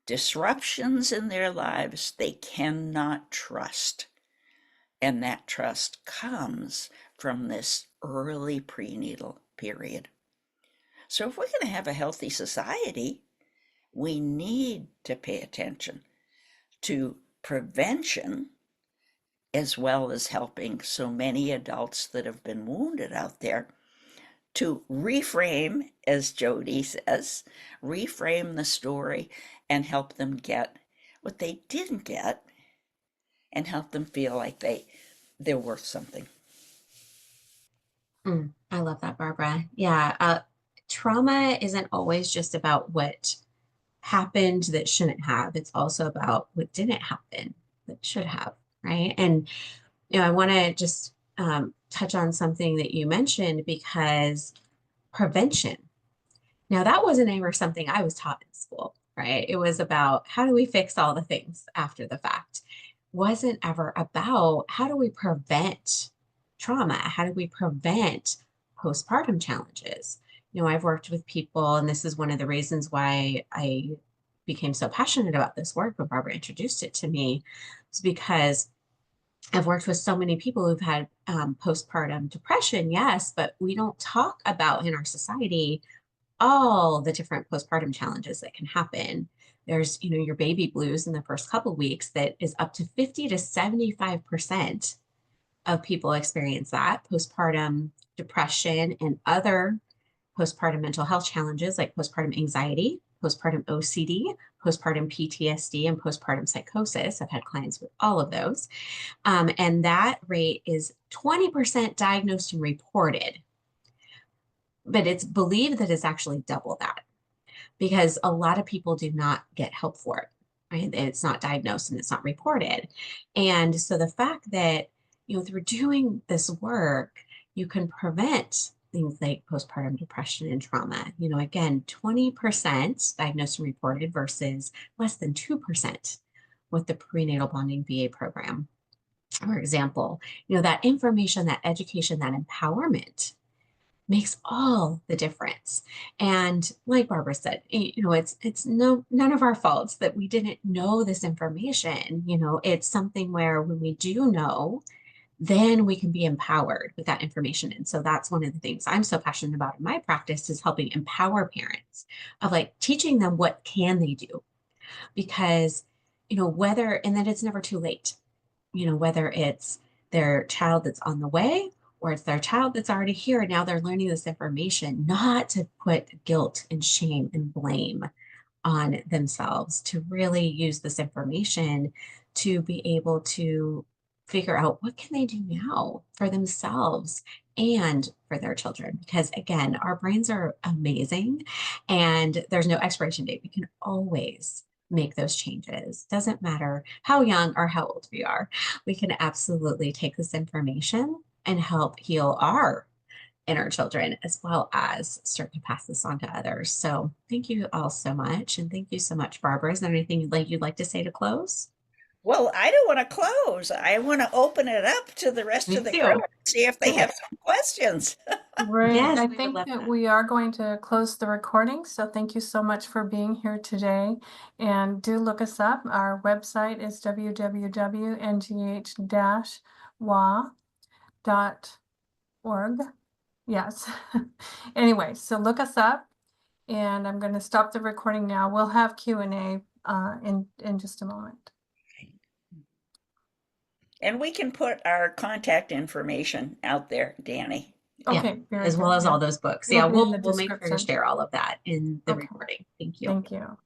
disruptions in their lives they cannot trust. And that trust comes from this early prenatal period. So if we're going to have a healthy society, we need to pay attention to prevention as well as helping so many adults that have been wounded out there to reframe, as Jodie says, reframe the story and help them get what they didn't get and help them feel like they're worth something. I love that, Barbara. Yeah. Trauma isn't always just about what happened that shouldn't have. It's also about what didn't happen that should have, right? And, I want to just touch on something that you mentioned, because prevention. Now, that wasn't ever something I was taught in school, right? It was about how do we fix all the things after the fact. Wasn't ever about how do we prevent trauma? How do we prevent postpartum challenges? I've worked with people, and this is one of the reasons why I became so passionate about this work when Barbara introduced it to me, is because I've worked with so many people who've had postpartum depression, yes, but we don't talk about in our society all the different postpartum challenges that can happen. There's, your baby blues in the first couple of weeks that is up to 50 to 75% of people experience that. Postpartum depression and other postpartum mental health challenges like postpartum anxiety, postpartum OCD, postpartum PTSD, and postpartum psychosis. I've had clients with all of those. And that rate is 20% diagnosed and reported. But it's believed that it's actually double that, because a lot of people do not get help for it, right? It's not diagnosed and it's not reported. And so the fact that, through doing this work, you can prevent things like postpartum depression and trauma. Again, 20% diagnosed and reported versus less than 2% with the prenatal bonding VA program. For example, that information, that education, that empowerment makes all the difference. And like Barbara said, it's none of our faults that we didn't know this information. It's something where when we do know, then we can be empowered with that information. And so that's one of the things I'm so passionate about in my practice, is helping empower parents, of like teaching them what can they do, because, whether, and that it's never too late, whether it's their child that's on the way, or it's their child that's already here. Now they're learning this information, not to put guilt and shame and blame on themselves, to really use this information to be able to figure out what can they do now for themselves and for their children. Because again, our brains are amazing and there's no expiration date. We can always make those changes. Doesn't matter how young or how old we are. We can absolutely take this information and help heal our inner children, as well as start to pass this on to others. So thank you all so much. And thank you so much, Barbara. Is there anything you'd like to say to close? Well, I don't want to close. I want to open it up to the rest Me of the too. group, see if they Good. have some questions. Great. Yes, I we would think love that that. we are going to close the recording. So thank you so much for being here today. And do look us up. Our website is www.ngh-wa.org. Yes. Anyway, so look us up. And I'm going to stop the recording now. We'll have Q&A in just a moment. And we can put our contact information out there, Danny. Okay, very As well good. as Yeah. all those books. It'll Yeah, be in the we'll make sure to description. share all of that in the Okay. recording. Thank you. Thank you.